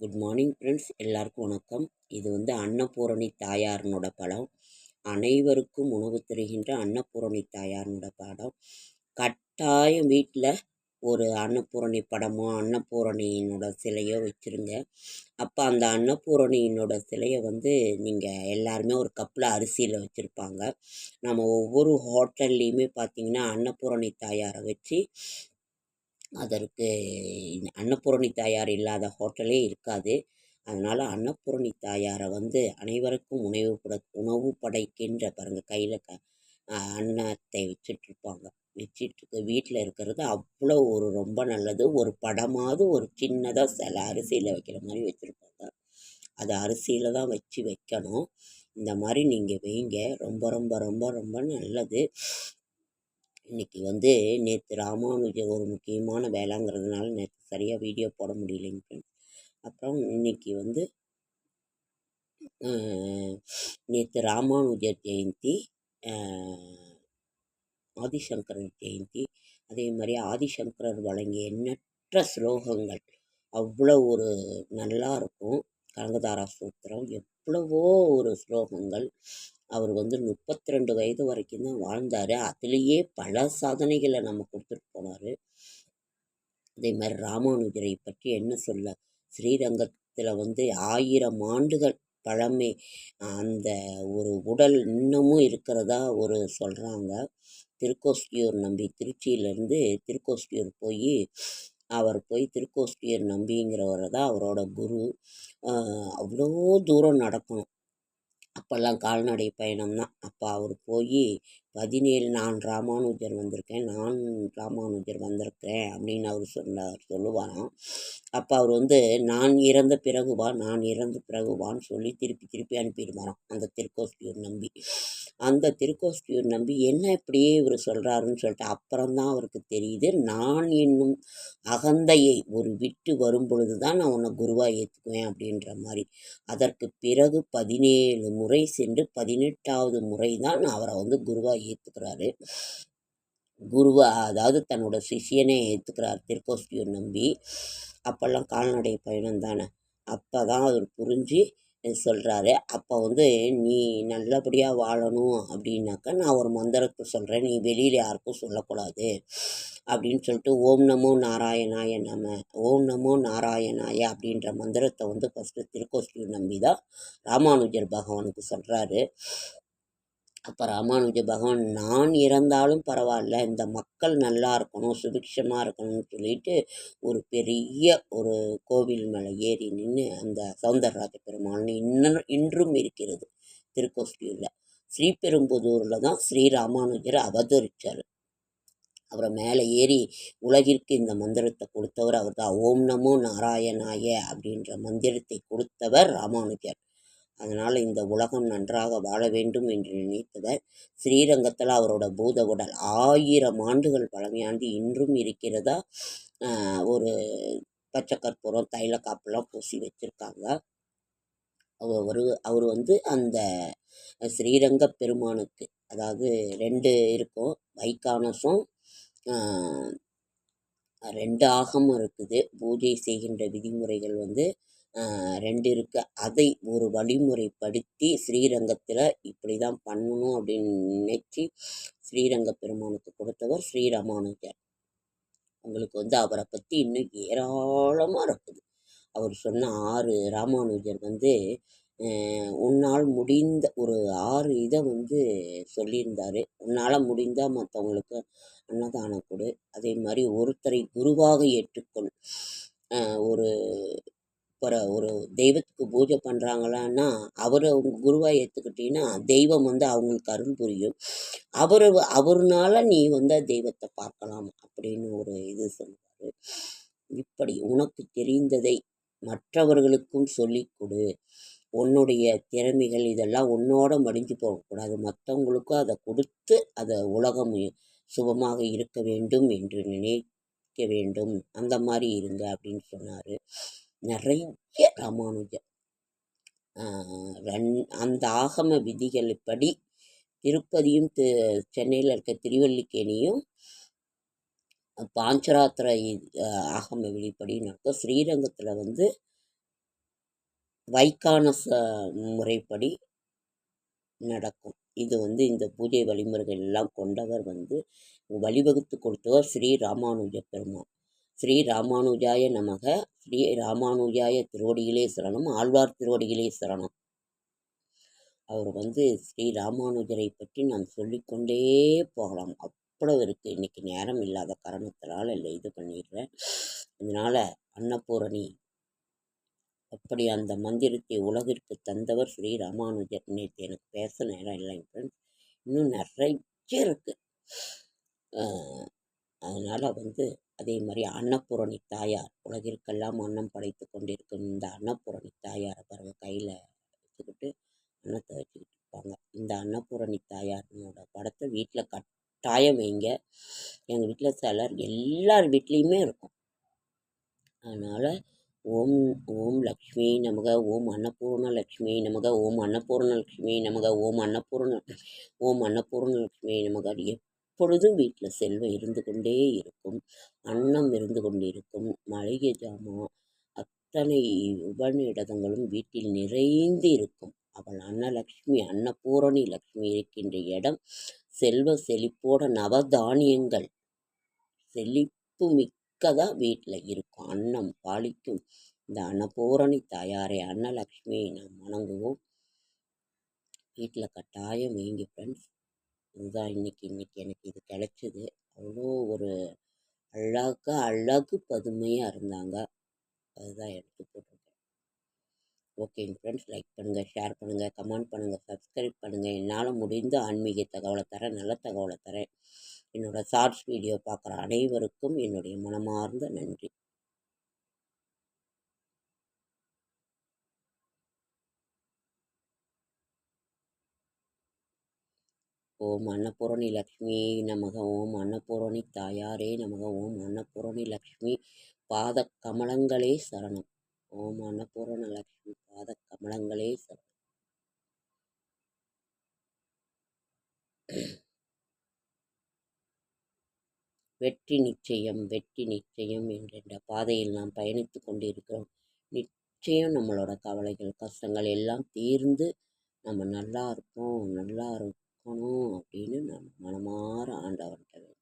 Good morning friends, எல்லாருக்கும் வணக்கம். இது அன்னபூரணி தாயாரினோட படம். அனைவருக்கும் உணவு தருகின்ற அன்னபூரணி தாயாரினோட படம். கட்டாயம் வீட்டில் ஒரு அன்னபூரணி படமோ அன்னபூரணியினோட சிலையோ வச்சுருங்க. அப்போ அந்த அன்னபூரணியினோட சிலையை நீங்கள் எல்லாருமே ஒரு கப்பில் அரிசியில் வச்சுருப்பாங்க. நம்ம ஒவ்வொரு ஹோட்டல்லையுமே பார்த்திங்கன்னா அன்னபூரணி தாயாரை வச்சு அதற்கு அன்னபூரணி தாயார் இல்லாத ஹோட்டலே இருக்காது. அதனால் அன்னபூரணி தாயாரை அனைவருக்கும் உணவு படைக்கின்ற பாருங்கள், கையில் அன்னத்தை வச்சிட்ருப்பாங்க. வச்சிட்டு வீட்டில் இருக்கிறது அவ்வளோ ரொம்ப நல்லது. ஒரு படமாவது ஒரு சின்னதாக சில அரிசியில் வைக்கிற மாதிரி வச்சுருப்பாங்க. அது அரிசியில் தான் வச்சு வைக்கணும். இந்த மாதிரி நீங்கள் வைங்க, ரொம்ப ரொம்ப ரொம்ப ரொம்ப நல்லது. இன்றைக்கி நேற்று ராமானுஜர் ஒரு முக்கியமான வேலைங்கிறதுனால நேற்று சரியாக வீடியோ போட முடியலைங்க ஃப்ரெண்ட்ஸ். அப்புறம் இன்றைக்கி நேற்று ராமானுஜர் ஜெயந்தி, ஆதிசங்கரர் ஜெயந்தி. அதே மாதிரி ஆதிசங்கரர் வழங்கிய எண்ணற்ற ஸ்லோகங்கள் அவ்வளோ ஒரு நல்லா இருக்கும். கனகதாரா சூத்திரம் எவ்வளவோ ஒரு ஸ்லோகங்கள். அவர் 32 வயது வரைக்கும் தான் வாழ்ந்தார். அதுலேயே பல சாதனைகளை நம்ம கொடுத்துட்டு போனார். அதே மாதிரி ராமானுஜரை பற்றி என்ன சொல்ல, ஸ்ரீரங்கத்தில் 1000 ஆண்டுகள் பழமை அந்த ஒரு உடல் இன்னமும் இருக்கிறதா ஒரு சொல்கிறாங்க. திருக்கோஷ்டியூர் நம்பி திருச்சியிலேருந்து திருக்கோஷ்டியூர் அவர் போய் திருக்கோஷ்டியூர் நம்பிங்கிறவர் தான் அவரோட குரு. அவ்வளோ தூரம் நடக்கணும். அப்போல்லாம் கால்நடை பயணம் தான். அப்போ அவர் போய் 17 நான் ராமானுஜர் வந்திருக்கேன், நான் ராமானுஜர் வந்திருக்கிறேன் அப்படின்னு அவர் சொல்லுவாராம். அப்போ அவர் நான் இறந்த பிறகுவா, நான் இறந்த பிறகுவான்னு சொல்லி திருப்பி அனுப்பிடுவாராம் அந்த திருக்கோஷ்டியூர் நம்பி. அந்த திருக்கோஷ்டியூர் நம்பி என்ன இப்படியே இவர் சொல்கிறாருன்னு சொல்லிட்டு அப்புறம்தான் அவருக்கு தெரியுது, நான் என்னும் அகந்தையை ஒரு விட்டு வரும் பொழுது தான் நான் உன்னை குருவாக ஏற்றுக்குவேன் அப்படின்ற மாதிரி. அதற்கு பிறகு 17 முறை சென்று 18வது முறை தான் அவரை குருவாக ஏற்றுக்கிறாரு. அதாவது தன்னோட சிஷியனே ஏற்றுக்கிறார் திருக்கோஷ்டியூர் நம்பி. அப்போல்லாம் கால்நடை பயணம் தானே. அப்போ தான் அவர் புரிஞ்சு சொல்கிறாரு. அப்போ நீ நல்லபடியாக வாழணும் அப்படின்னாக்கா நான் ஒரு மந்திரத்தை சொல்கிறேன், நீ வெளியில் யாருக்கும் சொல்லக்கூடாது அப்படின்னு சொல்லிட்டு ஓம் நமோ நாராயணாய ஓம் நமோ நாராயணாய அப்படின்ற மந்திரத்தை ஃபஸ்ட்டு திருக்கோஷ்டியூர் நம்பி தான் ராமானுஜர் பகவானுக்கு சொல்கிறாரு. அப்போ ராமானுஜ பகவான், நான் இறந்தாலும் பரவாயில்ல, இந்த மக்கள் நல்லா இருக்கணும், சுபிக்ஷமாக இருக்கணும்னு சொல்லிட்டு ஒரு பெரிய ஒரு கோவில் மேலே ஏறி நின்று அந்த சௌந்தரராஜ பெருமாள்னு இன்றும் இருக்கிறது திருக்கோஷ்டியூரில். ஸ்ரீபெரும்புதூரில் தான் ஸ்ரீராமானுஜர் அவதரித்தார். அவரை மேலே ஏறி உலகிற்கு இந்த மந்திரத்தை கொடுத்தவர் அவர் தான். ஓம் நமோ நாராயணாய அப்படின்ற மந்திரத்தை கொடுத்தவர் ராமானுஜர். அதனால் இந்த உலகம் நன்றாக வாழ வேண்டும் என்று நினைத்தவர். ஸ்ரீரங்கத்தில் அவரோட பூத உடல் 1000 ஆண்டுகள் பழமையாண்டு இன்றும் இருக்கிறதா. ஒரு பச்சை கற்பூரம் தைல காப்பெல்லாம் பூசி வச்சுருக்காங்க. அவர் அந்த ஸ்ரீரங்க பெருமானுக்கு, அதாவது 2 இருக்கும், வைகானசம் 2 ஆகமும் இருக்குது. பூஜை செய்கின்ற விதிமுறைகள் 2 இருக்குது. அதை ஒரு வழிமுறைப்படுத்தி ஸ்ரீரங்கத்தில் இப்படி தான் பண்ணணும் அப்படின்னு நினைச்சு ஸ்ரீரங்க பெருமானுக்கு கொடுத்தவர் ஸ்ரீராமானுஜர். உங்களுக்கு அவரை பற்றி இன்னும் ஏராளமாக இருக்குது. அவர் சொன்ன 6 ராமானுஜர் உன்னால் முடிந்த ஒரு 6 இதை சொல்லியிருந்தார். உன்னால் முடிந்தால் மற்றவங்களுக்கு அன்னதானம் கொடு, அதே மாதிரி ஒருத்தரை குருவாக ஏற்றுக்கொள். ஒரு தெய்வத்துக்கு பூஜை பண்ணுறாங்களான்னா அவரை குருவாக ஏற்றுக்கிட்டீங்கன்னா தெய்வம் அவங்களுக்கு அருள் புரியும். அவர்னால நீ தெய்வத்தை பார்க்கலாம் அப்படின்னு ஒரு இது சொல்லுவார். இப்படி உனக்கு தெரிந்ததை மற்றவர்களுக்கும் சொல்லிக் கொடு. உன்னுடைய திறமைகள் இதெல்லாம் உன்னோட மடிஞ்சு போகக்கூடாது, மற்றவங்களுக்கும் அதை கொடுத்து அதை உலகம் சுபமாக இருக்க வேண்டும் என்று நினைக்க வேண்டும், அந்த மாதிரி இருங்க அப்படின்னு சொன்னார். நிறைய ராமானுஜர் அந்த ஆகம விதிகள்படி திருப்பதியும் சென்னையில் இருக்க திருவல்லிக்கேணியும் பாஞ்சராத்திர ஆகம விதிப்படி நடக்கும். ஸ்ரீரங்கத்தில் வைக்கான முறைப்படி நடக்கும். இது இந்த பூஜை வழிமுறைகள் எல்லாம் கொண்டவர் வழிவகுத்து கொடுத்தவர் ஸ்ரீ ராமானுஜ பெருமான். ஸ்ரீ ராமானுஜாய நமக. ஸ்ரீ ராமானுஜாய திருவடிகளே சரணம். ஆழ்வார் திருவடிகளே சரணம். அவர் ஸ்ரீ ராமானுஜரை பற்றி நாம் சொல்லிக்கொண்டே போகலாம். அவ்வளவு இருக்குது. இன்றைக்கி நேரம் இல்லாத காரணத்தினால் இல்லை இது பண்ணிடுறேன். அதனால் அன்னபூரணி அப்படி அந்த மந்திரத்தை உலகிற்கு தந்தவர் ஸ்ரீ ராமானுஜர். நேற்று எனக்கு பேச நேரம் இல்லை ஃப்ரெண்ட்ஸ், இன்னும் நிறைய இருக்குது. அதனால் அதே மாதிரி அன்னபூரணி தாயார், உலகிற்கெல்லாம் அன்னம் படைத்து கொண்டிருக்கும் இந்த அன்னபூரணி தாயாரை பாருங்க, கையில் வச்சுக்கிட்டு அன்னத்தை வச்சுக்கிட்டு இருப்பாங்க. இந்த அன்னபூரணி தாயாரோட படத்தை வீட்டில் கட்டாயம் வைங்க. எங்கள் வீட்டில் சிலர் எல்லார் வீட்லேயுமே இருக்கும். அதனால் ஓம் ஓம் லக்ஷ்மி நமக, ஓம் அன்னபூர்ண லக்ஷ்மி நமக, ஓம் அன்னபூர்ண லக்ஷ்மி நமக, ஓம் அன்னபூர்ண லக்ஷ்மி நமக. எப்பொழுதும் வீட்டில் செல்வம் இருந்து கொண்டே இருக்கும், அன்னம் இருந்து கொண்டிருக்கும், மளிகை ஜாமான் அத்தனை உபநிடதங்களும் வீட்டில் நிறைந்து இருக்கும். அவள் அன்னலக்ஷ்மி, அன்னபூரணி லக்ஷ்மி இருக்கின்ற இடம் செல்வ செழிப்போட நவதானியங்கள் செழிப்பு மிக்கதாக வீட்டில் இருக்கும். அன்னம் பாலிக்கும் இந்த அன்னபூரணி தாயாரை, அன்னலக்ஷ்மியை நாம் வணங்குவோம். வீட்டில் கட்டாயம் வைங்க ஃப்ரெண்ட்ஸ். இதுதான் இன்னைக்கு எனக்கு இது கிடைச்சிது. அவ்வளோ ஒரு அழகு பதுமையாக இருந்தாங்க. அதுதான் எடுத்து போட்டிருக்கேன். ஓகேங்க ஃப்ரெண்ட்ஸ், லைக் பண்ணுங்கள், ஷேர் பண்ணுங்கள், கமெண்ட் பண்ணுங்கள், சப்ஸ்கிரைப் பண்ணுங்கள். என்னால் முடிந்த ஆன்மீக தகவலை தரேன், நல்ல தகவலை தரேன். என்னோட ஷார்ட்ஸ் வீடியோ பார்க்குற அனைவருக்கும் என்னுடைய மனமார்ந்த நன்றி. ஓம் அன்னபூரணி லக்ஷ்மி நமக, ஓம் அன்னபூரணி தாயாரே நமக, ஓம் அன்னபூரணி லக்ஷ்மி பாத கமலங்களே சரணம். ஓம் அன்னபூரண லக்ஷ்மி பாத கமலங்களே சரணம். வெற்றி நிச்சயம், வெற்றி நிச்சயம் என்ற பாதையில் நாம் பயணித்து கொண்டிருக்கிறோம். நிச்சயம் நம்மளோட கவலைகள், கஷ்டங்கள் எல்லாம் தீர்ந்து நம்ம நல்லா இருக்கணும் அப்படின்னு நம்ம மனமாற ஆண்டவன்கிட்ட வேண்டிக்கிறோம்.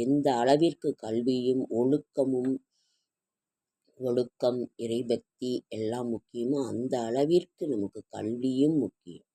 எந்த அளவிற்கு கல்வியும் ஒழுக்கம், இறைபக்தி எல்லாம் முக்கியமோ அந்த அளவிற்கு நமக்கு கல்வியும் முக்கியம்.